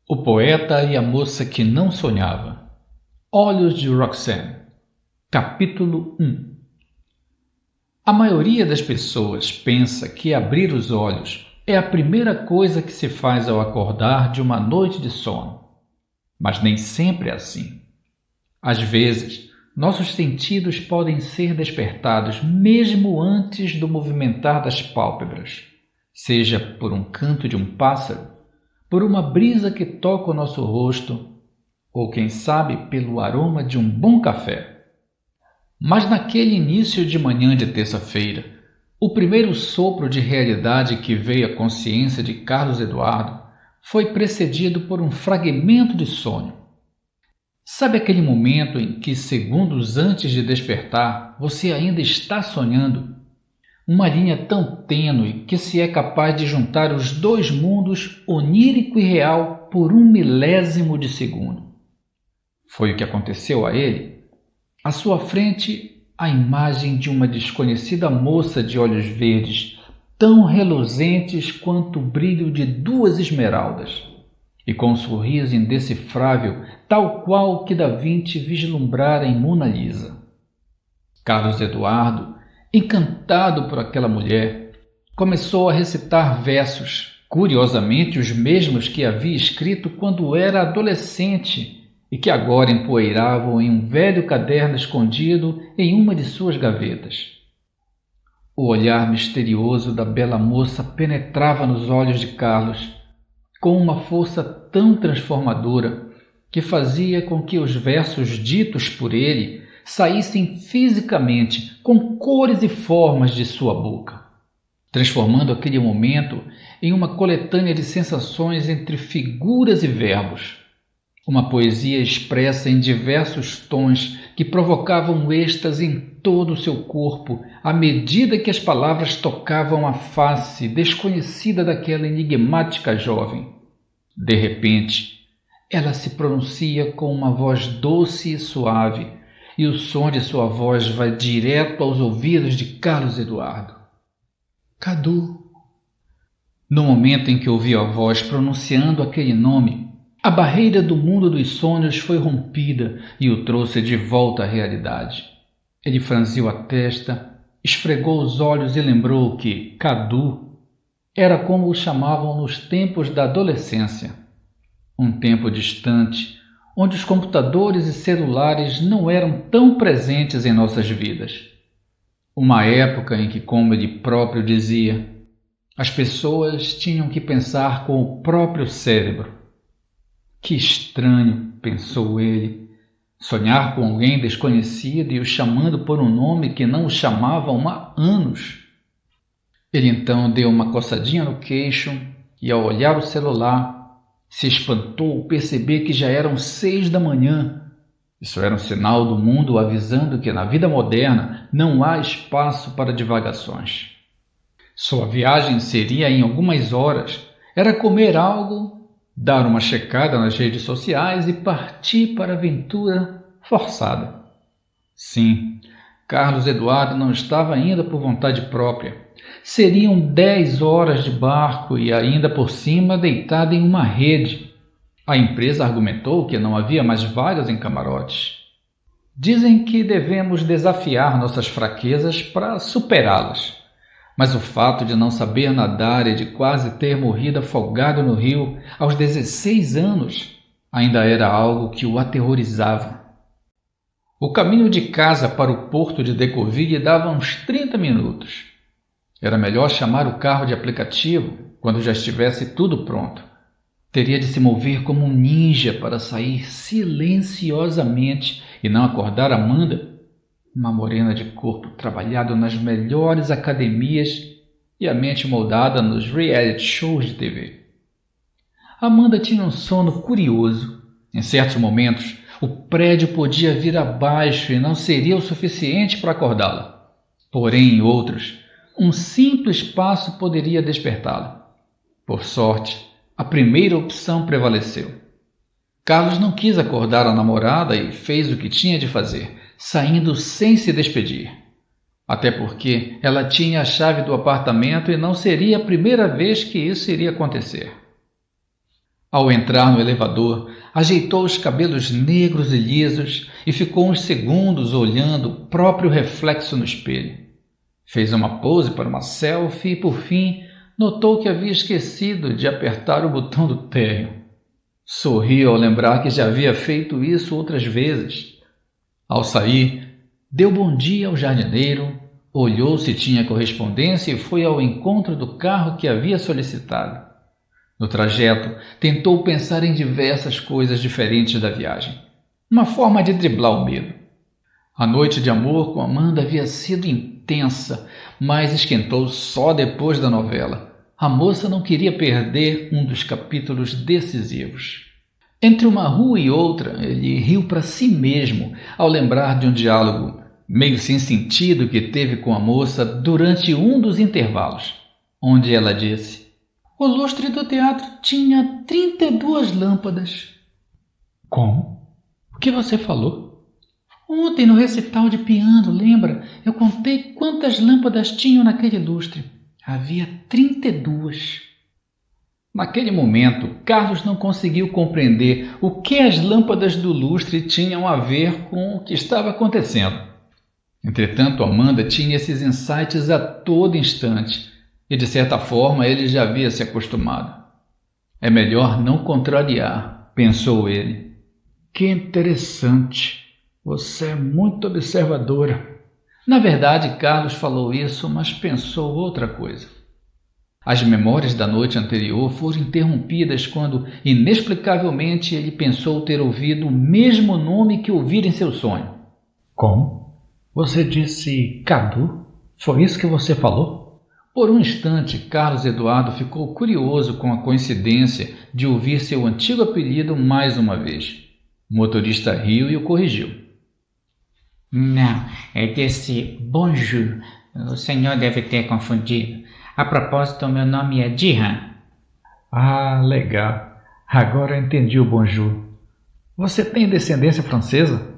O poeta e a moça que não sonhava. Olhos de Roxane. Capítulo 1. A maioria das pessoas pensa que abrir os olhos é a primeira coisa que se faz ao acordar de uma noite de sono. Mas nem sempre é assim. Às vezes, nossos sentidos podem ser despertados mesmo antes do movimentar das pálpebras, seja por um canto de um pássaro, por uma brisa que toca o nosso rosto, ou quem sabe pelo aroma de um bom café. Mas naquele início de manhã de terça-feira, o primeiro sopro de realidade que veio à consciência de Carlos Eduardo foi precedido por um fragmento de sonho. Sabe aquele momento em que, segundos antes de despertar, você ainda está sonhando? Uma linha tão tênue que se é capaz de juntar os dois mundos, onírico e real, por um milésimo de segundo. Foi o que aconteceu a ele. À sua frente, a imagem de uma desconhecida moça de olhos verdes, tão reluzentes quanto o brilho de duas esmeraldas, e com um sorriso indecifrável, tal qual o que Da Vinci vislumbrara em Mona Lisa. Carlos Eduardo, encantado por aquela mulher, começou a recitar versos, curiosamente os mesmos que havia escrito quando era adolescente e que agora empoeiravam em um velho caderno escondido em uma de suas gavetas. O olhar misterioso da bela moça penetrava nos olhos de Carlos com uma força tão transformadora que fazia com que os versos ditos por ele saíssem fisicamente com cores e formas de sua boca, transformando aquele momento em uma coletânea de sensações entre figuras e verbos, uma poesia expressa em diversos tons que provocavam êxtase em todo o seu corpo à medida que as palavras tocavam a face desconhecida daquela enigmática jovem. De repente, ela se pronuncia com uma voz doce e suave, e o som de sua voz vai direto aos ouvidos de Carlos Eduardo. Cadu. No momento em que ouviu a voz pronunciando aquele nome, a barreira do mundo dos sonhos foi rompida e o trouxe de volta à realidade. Ele franziu a testa, esfregou os olhos e lembrou que Cadu era como o chamavam nos tempos da adolescência, um tempo distante, onde os computadores e celulares não eram tão presentes em nossas vidas. Uma época em que, como ele próprio dizia, as pessoas tinham que pensar com o próprio cérebro. Que estranho, pensou ele, sonhar com alguém desconhecido e o chamando por um nome que não o chamavam há anos. Ele então deu uma coçadinha no queixo e, ao olhar o celular, se espantou ao perceber que já eram 6 da manhã. Isso era um sinal do mundo avisando que na vida moderna não há espaço para divagações. Sua viagem seria em algumas horas. Era comer algo, dar uma checada nas redes sociais e partir para a aventura forçada. Sim, Carlos Eduardo não estava ainda por vontade própria. Seriam 10 horas de barco e ainda por cima deitado em uma rede. A empresa argumentou que não havia mais vagas em camarotes. Dizem que devemos desafiar nossas fraquezas para superá-las. Mas o fato de não saber nadar e de quase ter morrido afogado no rio aos 16 anos ainda era algo que o aterrorizava. O caminho de casa para o porto de Decauville dava uns 30 minutos. Era melhor chamar o carro de aplicativo quando já estivesse tudo pronto. Teria de se mover como um ninja para sair silenciosamente e não acordar Amanda, uma morena de corpo trabalhado nas melhores academias e a mente moldada nos reality shows de TV. Amanda tinha um sono curioso. Em certos momentos, o prédio podia vir abaixo e não seria o suficiente para acordá-la. Porém, em outros, um simples passo poderia despertá-la. Por sorte, a primeira opção prevaleceu. Carlos não quis acordar a namorada e fez o que tinha de fazer, saindo sem se despedir. Até porque ela tinha a chave do apartamento e não seria a primeira vez que isso iria acontecer. Ao entrar no elevador, ajeitou os cabelos negros e lisos e ficou uns segundos olhando o próprio reflexo no espelho. Fez uma pose para uma selfie e, por fim, notou que havia esquecido de apertar o botão do térreo. Sorriu ao lembrar que já havia feito isso outras vezes. Ao sair, deu bom dia ao jardineiro, olhou se tinha correspondência e foi ao encontro do carro que havia solicitado. No trajeto, tentou pensar em diversas coisas diferentes da viagem. Uma forma de driblar o medo. A noite de amor com Amanda havia sido intensa, mas esquentou só depois da novela. A moça não queria perder um dos capítulos decisivos. Entre uma rua e outra, ele riu para si mesmo ao lembrar de um diálogo meio sem sentido que teve com a moça durante um dos intervalos, onde ela disse: "O lustre do teatro tinha 32 lâmpadas. Como? O que você falou? Ontem no recital de piano, lembra? Eu contei quantas lâmpadas tinham naquele lustre. Havia 32. Naquele momento, Carlos não conseguiu compreender o que as lâmpadas do lustre tinham a ver com o que estava acontecendo. Entretanto, Amanda tinha esses insights a todo instante e, de certa forma, ele já havia se acostumado. É melhor não contrariar, pensou ele. Que interessante. Você é muito observadora. Na verdade, Carlos falou isso, mas pensou outra coisa. As memórias da noite anterior foram interrompidas quando, inexplicavelmente, ele pensou ter ouvido o mesmo nome que ouvira em seu sonho. Como? Você disse Cadu? Foi isso que você falou? Por um instante, Carlos Eduardo ficou curioso com a coincidência de ouvir seu antigo apelido mais uma vez. O motorista riu e o corrigiu. Não, é desse Bonjour. O senhor deve ter confundido. A propósito, meu nome é Dihan. Ah, legal. Agora eu entendi o Bonjour. Você tem descendência francesa?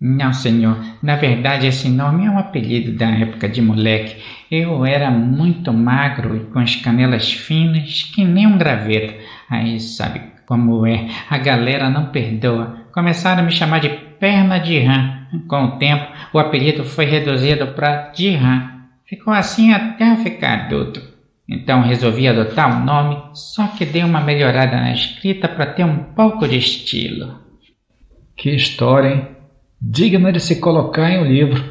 Não, senhor. Na verdade, esse nome é um apelido da época de moleque. Eu era muito magro e com as canelas finas, que nem um graveto. Aí sabe como é, a galera não perdoa. Começaram a me chamar de Perna de Rã. Com o tempo, o apelido foi reduzido para Dihan. Ficou assim até eu ficar adulto. Então resolvi adotar um nome, só que dei uma melhorada na escrita para ter um pouco de estilo. Que história, hein? Digna de se colocar em um livro.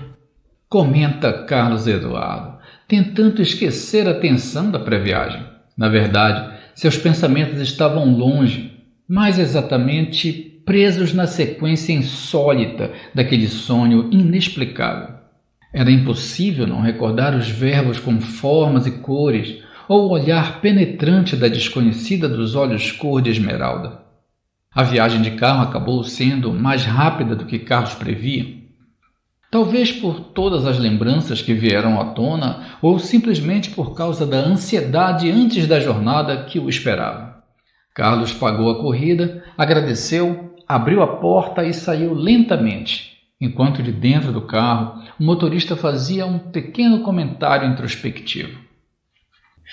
Comenta Carlos Eduardo, tentando esquecer a tensão da pré-viagem. Na verdade, seus pensamentos estavam longe, mais exatamente presos na sequência insólita daquele sonho inexplicável. Era impossível não recordar os verbos com formas e cores ou o olhar penetrante da desconhecida dos olhos cor de esmeralda. A viagem de carro acabou sendo mais rápida do que Carlos previa. Talvez por todas as lembranças que vieram à tona ou simplesmente por causa da ansiedade antes da jornada que o esperava. Carlos pagou a corrida, agradeceu, abriu a porta e saiu lentamente, enquanto de dentro do carro o motorista fazia um pequeno comentário introspectivo.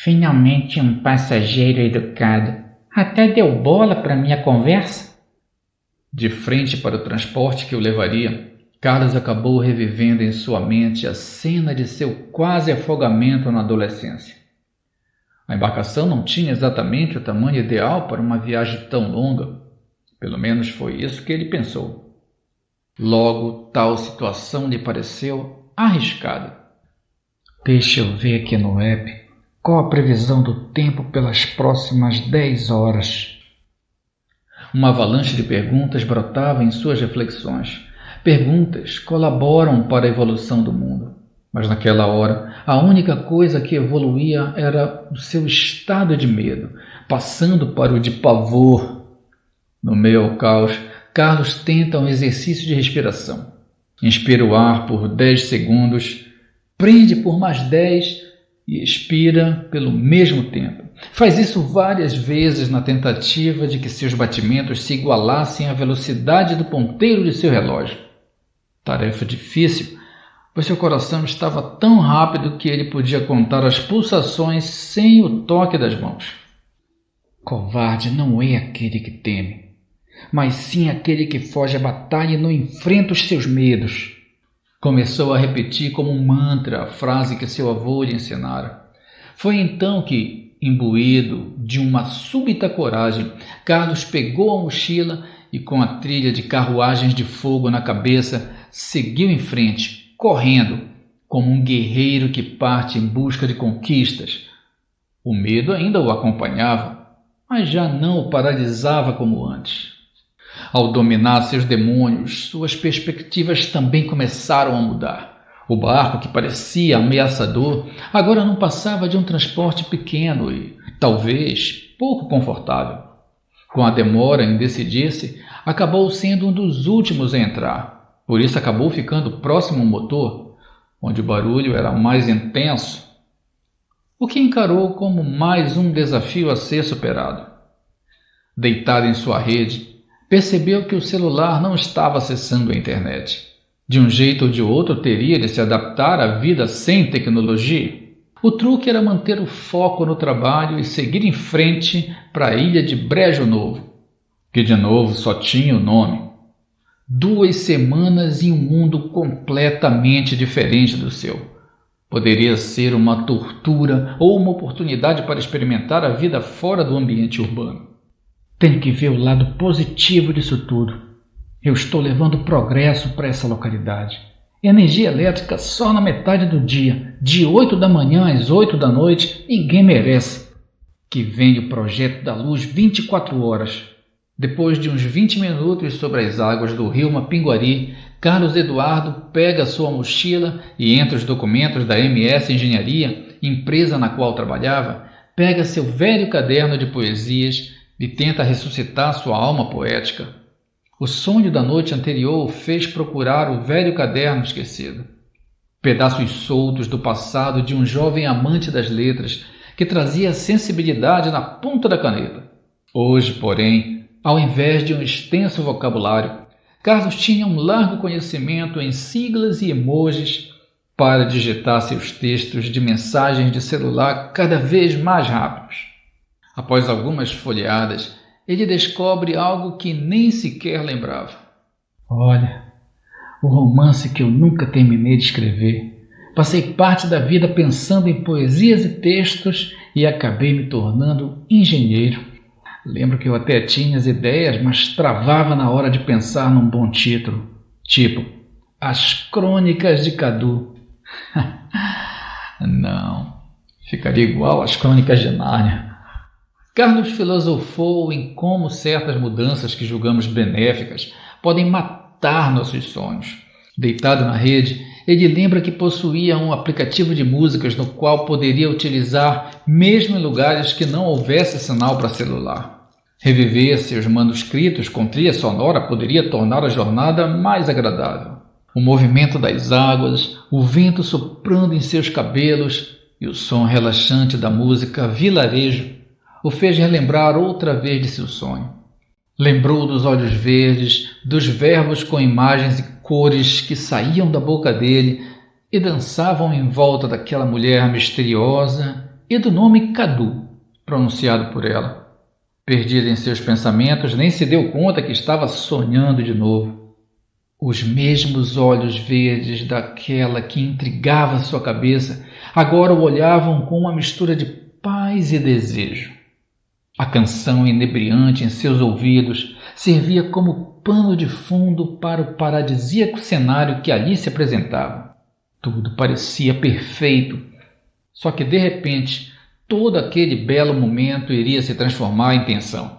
Finalmente um passageiro educado. Até deu bola para minha conversa. De frente para o transporte que o levaria, Carlos acabou revivendo em sua mente a cena de seu quase afogamento na adolescência. A embarcação não tinha exatamente o tamanho ideal para uma viagem tão longa. Pelo menos foi isso que ele pensou. Logo, tal situação lhe pareceu arriscada. Deixa eu ver aqui no app. Qual a previsão do tempo pelas próximas 10 horas? Uma avalanche de perguntas brotava em suas reflexões. Perguntas colaboram para a evolução do mundo. Mas naquela hora, a única coisa que evoluía era o seu estado de medo, passando para o de pavor. No meio ao caos, Carlos tenta um exercício de respiração. Inspira o ar por 10 segundos, prende por mais 10 e expira pelo mesmo tempo. Faz isso várias vezes na tentativa de que seus batimentos se igualassem à velocidade do ponteiro de seu relógio. Tarefa difícil, pois seu coração estava tão rápido que ele podia contar as pulsações sem o toque das mãos. Covarde não é aquele que teme, mas sim aquele que foge à batalha e não enfrenta os seus medos. Começou a repetir como um mantra a frase que seu avô lhe ensinara. Foi então que, imbuído de uma súbita coragem, Carlos pegou a mochila e, com a trilha de carruagens de fogo na cabeça, seguiu em frente, correndo, como um guerreiro que parte em busca de conquistas. O medo ainda o acompanhava, mas já não o paralisava como antes. Ao dominar seus demônios, suas perspectivas também começaram a mudar. O barco, que parecia ameaçador, agora não passava de um transporte pequeno e, talvez, pouco confortável. Com a demora em decidir-se, acabou sendo um dos últimos a entrar. Por isso acabou ficando próximo ao motor, onde o barulho era mais intenso, o que encarou como mais um desafio a ser superado. Deitado em sua rede, percebeu que o celular não estava acessando a internet. De um jeito ou de outro teria de se adaptar à vida sem tecnologia. O truque era manter o foco no trabalho e seguir em frente para a ilha de Brejo Novo, que de novo só tinha o nome. 2 semanas em um mundo completamente diferente do seu. Poderia ser uma tortura ou uma oportunidade para experimentar a vida fora do ambiente urbano. Tenho que ver o lado positivo disso tudo. Eu estou levando progresso para essa localidade. Energia elétrica só na metade do dia, de 8 da manhã às 8 da noite, ninguém merece. Que venha o projeto da luz 24 horas. Depois de uns 20 minutos sobre as águas do rio Mapinguari, Carlos Eduardo pega sua mochila e, entre os documentos da MS Engenharia, empresa na qual trabalhava, pega seu velho caderno de poesias e tenta ressuscitar sua alma poética. O sonho da noite anterior o fez procurar o velho caderno esquecido. Pedaços soltos do passado de um jovem amante das letras que trazia sensibilidade na ponta da caneta. Hoje, porém, ao invés de um extenso vocabulário, Carlos tinha um largo conhecimento em siglas e emojis para digitar seus textos de mensagens de celular cada vez mais rápidos. Após algumas folheadas, ele descobre algo que nem sequer lembrava. Olha, o romance que eu nunca terminei de escrever. Passei parte da vida pensando em poesias e textos e acabei me tornando engenheiro. Lembro que eu até tinha as ideias, mas travava na hora de pensar num bom título. Tipo, As Crônicas de Cadu. Não, ficaria igual às Crônicas de Nárnia. Carlos filosofou em como certas mudanças que julgamos benéficas podem matar nossos sonhos. Deitado na rede, ele lembra que possuía um aplicativo de músicas no qual poderia utilizar mesmo em lugares que não houvesse sinal para celular. Reviver seus manuscritos com trilha sonora poderia tornar a jornada mais agradável. O movimento das águas, o vento soprando em seus cabelos e o som relaxante da música Vilarejo o fez relembrar outra vez de seu sonho. Lembrou dos olhos verdes, dos verbos com imagens e cores que saíam da boca dele e dançavam em volta daquela mulher misteriosa e do nome Cadu, pronunciado por ela. Perdida em seus pensamentos, nem se deu conta que estava sonhando de novo. Os mesmos olhos verdes daquela que intrigava sua cabeça agora o olhavam com uma mistura de paz e desejo. A canção inebriante em seus ouvidos servia como pano de fundo para o paradisíaco cenário que ali se apresentava. Tudo parecia perfeito, só que de repente todo aquele belo momento iria se transformar em tensão.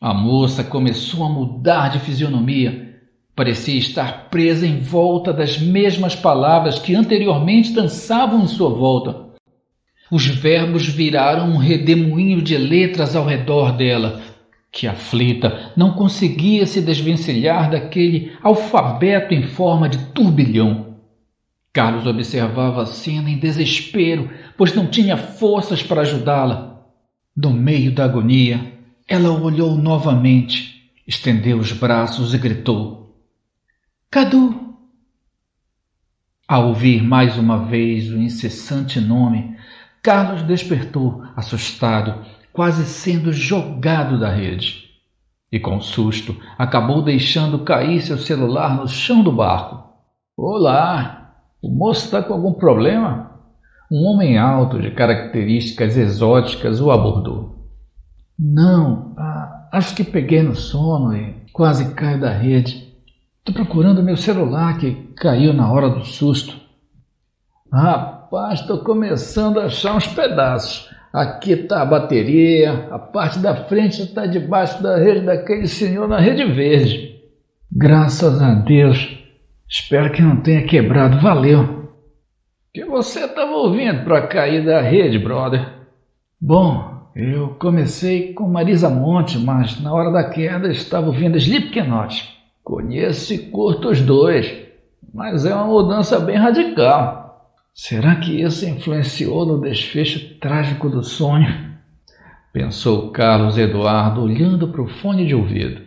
A moça começou a mudar de fisionomia. Parecia estar presa em volta das mesmas palavras que anteriormente dançavam em sua volta. Os verbos viraram um redemoinho de letras ao redor dela, que, aflita, não conseguia se desvencilhar daquele alfabeto em forma de turbilhão. Carlos observava a cena em desespero, pois não tinha forças para ajudá-la. No meio da agonia, ela olhou novamente, estendeu os braços e gritou: Cadu! Ao ouvir mais uma vez o incessante nome, Carlos despertou, assustado, quase sendo jogado da rede. E com susto, acabou deixando cair seu celular no chão do barco. Olá, o moço está com algum problema? Um homem alto, de características exóticas, o abordou. Não, acho que peguei no sono e quase caio da rede. Estou procurando meu celular que caiu na hora do susto. Rapaz, estou começando a achar uns pedaços. Aqui está a bateria, a parte da frente está debaixo da rede daquele senhor na rede verde. Graças a Deus. Espero que não tenha quebrado. Valeu. O que você estava ouvindo para cair da rede, brother? Bom, eu comecei com Marisa Monte, mas na hora da queda estava ouvindo Slipknot. Conheço e curto os dois, mas é uma mudança bem radical. Será que isso influenciou no desfecho trágico do sonho? Pensou Carlos Eduardo, olhando para o fone de ouvido.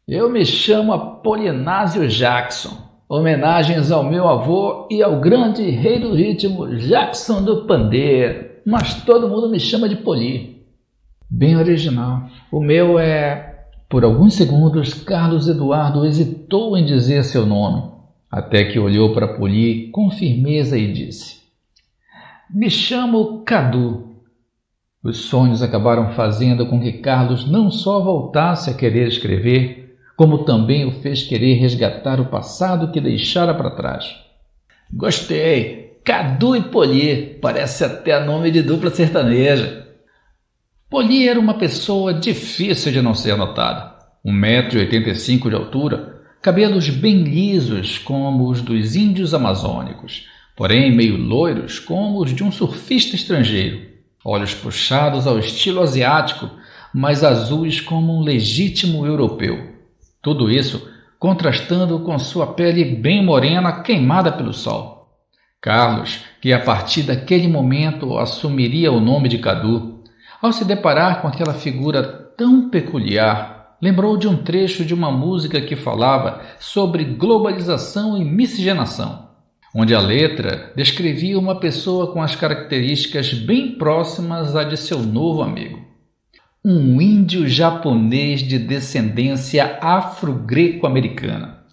Eu me chamo Apolinásio Jackson, homenagens ao meu avô e ao grande rei do ritmo Jackson do Pandeiro, mas todo mundo me chama de Poli. Bem original. O meu é... Por alguns segundos, Carlos Eduardo hesitou em dizer seu nome, até que olhou para Poli com firmeza e disse: Me chamo Cadu. Os sonhos acabaram fazendo com que Carlos não só voltasse a querer escrever, como também o fez querer resgatar o passado que deixara para trás. Gostei! Cadu e Poli, parece até nome de dupla sertaneja. Poli era uma pessoa difícil de não ser notada. 1,85 m de altura, cabelos bem lisos como os dos índios amazônicos, porém meio loiros como os de um surfista estrangeiro, olhos puxados ao estilo asiático, mas azuis como um legítimo europeu. Tudo isso contrastando com sua pele bem morena queimada pelo sol. Carlos, que a partir daquele momento assumiria o nome de Cadu, ao se deparar com aquela figura tão peculiar, lembrou de um trecho de uma música que falava sobre globalização e miscigenação, onde a letra descrevia uma pessoa com as características bem próximas à de seu novo amigo. Um índio japonês de descendência afro-greco-americana.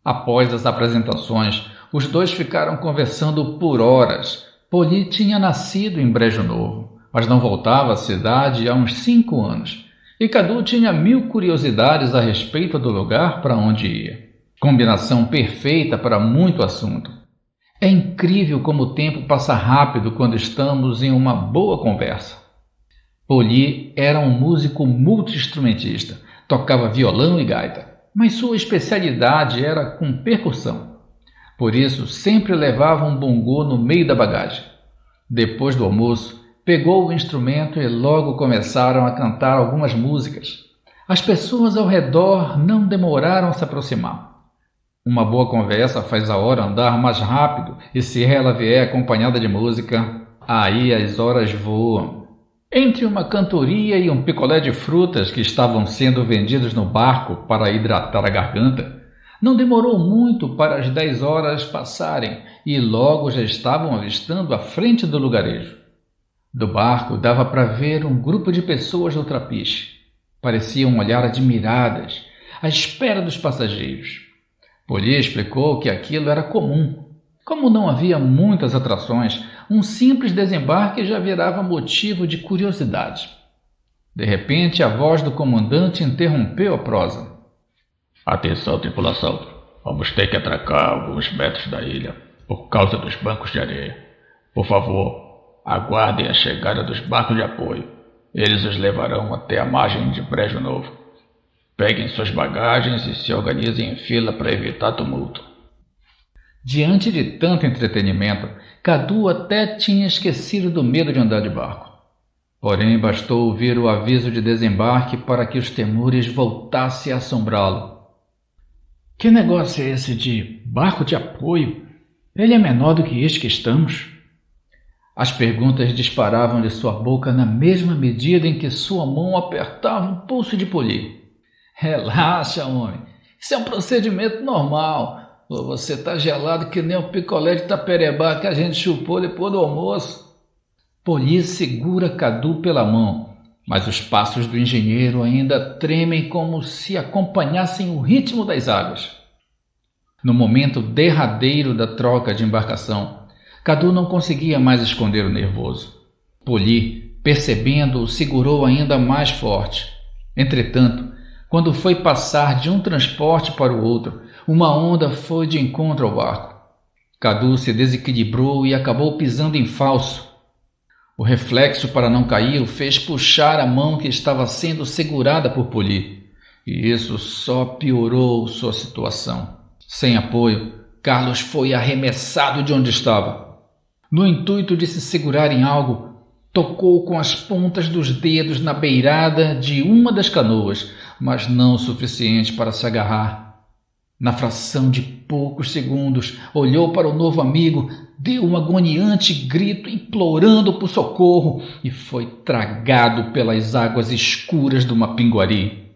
Após as apresentações, os dois ficaram conversando por horas. Poli tinha nascido em Brejo Novo, mas não voltava à cidade há uns 5 anos, e Cadu tinha 1000 curiosidades a respeito do lugar para onde ia. Combinação perfeita para muito assunto. É incrível como o tempo passa rápido quando estamos em uma boa conversa. Poli era um músico multi-instrumentista, tocava violão e gaita, mas sua especialidade era com percussão. Por isso, sempre levava um bongô no meio da bagagem. Depois do almoço, pegou o instrumento e logo começaram a cantar algumas músicas. As pessoas ao redor não demoraram a se aproximar. Uma boa conversa faz a hora andar mais rápido, e se ela vier acompanhada de música, aí as horas voam. Entre uma cantoria e um picolé de frutas que estavam sendo vendidos no barco para hidratar a garganta, não demorou muito para as 10 horas passarem e logo já estavam avistando a frente do lugarejo. Do barco dava para ver um grupo de pessoas no trapiche. Pareciam olhar admiradas, à espera dos passageiros. Poli explicou que aquilo era comum. Como não havia muitas atrações, um simples desembarque já virava motivo de curiosidade. De repente, a voz do comandante interrompeu a prosa. Atenção, tripulação. Vamos ter que atracar a alguns metros da ilha, por causa dos bancos de areia. Por favor, aguardem a chegada dos barcos de apoio. Eles os levarão até a margem de Brejo Novo. Peguem suas bagagens e se organizem em fila para evitar tumulto. Diante de tanto entretenimento, Cadu até tinha esquecido do medo de andar de barco. Porém, bastou ouvir o aviso de desembarque para que os temores voltassem a assombrá-lo. Que negócio é esse de barco de apoio? Ele é menor do que este que estamos? As perguntas disparavam de sua boca na mesma medida em que sua mão apertava o pulso de Poli. Relaxa, homem. Isso é um procedimento normal. Você está gelado que nem um picolé de taperebá que a gente chupou depois do almoço. Poli segura Cadu pela mão, mas os passos do engenheiro ainda tremem como se acompanhassem o ritmo das águas. No momento derradeiro da troca de embarcação, Cadu não conseguia mais esconder o nervoso. Poli, percebendo-o, segurou ainda mais forte. Entretanto, quando foi passar de um transporte para o outro, uma onda foi de encontro ao barco. Cadu se desequilibrou e acabou pisando em falso. O reflexo para não cair o fez puxar a mão que estava sendo segurada por Poli, e isso só piorou sua situação. Sem apoio, Carlos foi arremessado de onde estava. No intuito de se segurar em algo, tocou com as pontas dos dedos na beirada de uma das canoas, mas não o suficiente para se agarrar. Na fração de poucos segundos, olhou para o novo amigo, deu um agoniante grito implorando por socorro e foi tragado pelas águas escuras do Mapinguari.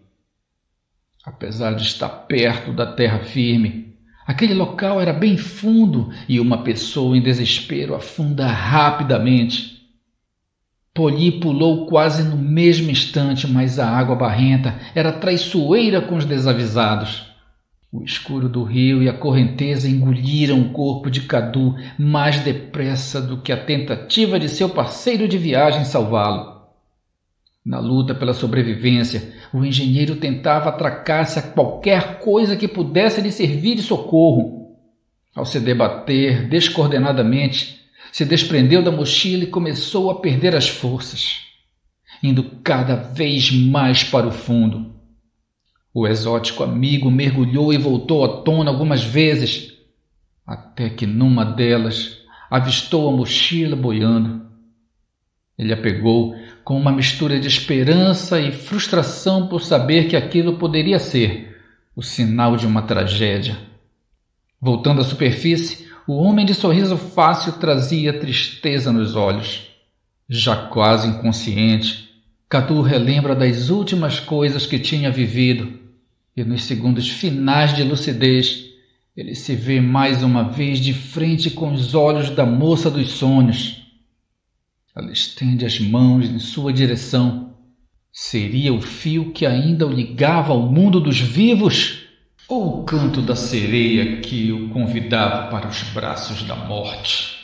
Apesar de estar perto da terra firme, aquele local era bem fundo e uma pessoa em desespero afunda rapidamente. Poli pulou quase no mesmo instante, mas a água barrenta era traiçoeira com os desavisados. O escuro do rio e a correnteza engoliram o corpo de Cadu mais depressa do que a tentativa de seu parceiro de viagem salvá-lo. Na luta pela sobrevivência, o engenheiro tentava atracar-se a qualquer coisa que pudesse lhe servir de socorro. Ao se debater descoordenadamente, se desprendeu da mochila e começou a perder as forças, indo cada vez mais para o fundo. O exótico amigo mergulhou e voltou à tona algumas vezes, até que numa delas avistou a mochila boiando. Ele a pegou com uma mistura de esperança e frustração por saber que aquilo poderia ser o sinal de uma tragédia. Voltando à superfície, o homem de sorriso fácil trazia tristeza nos olhos. Já quase inconsciente, Cadu relembra das últimas coisas que tinha vivido e nos segundos finais de lucidez ele se vê mais uma vez de frente com os olhos da moça dos sonhos. Ela estende as mãos em sua direção. Seria o fio que ainda o ligava ao mundo dos vivos? Ou o canto da sereia que o convidava para os braços da morte?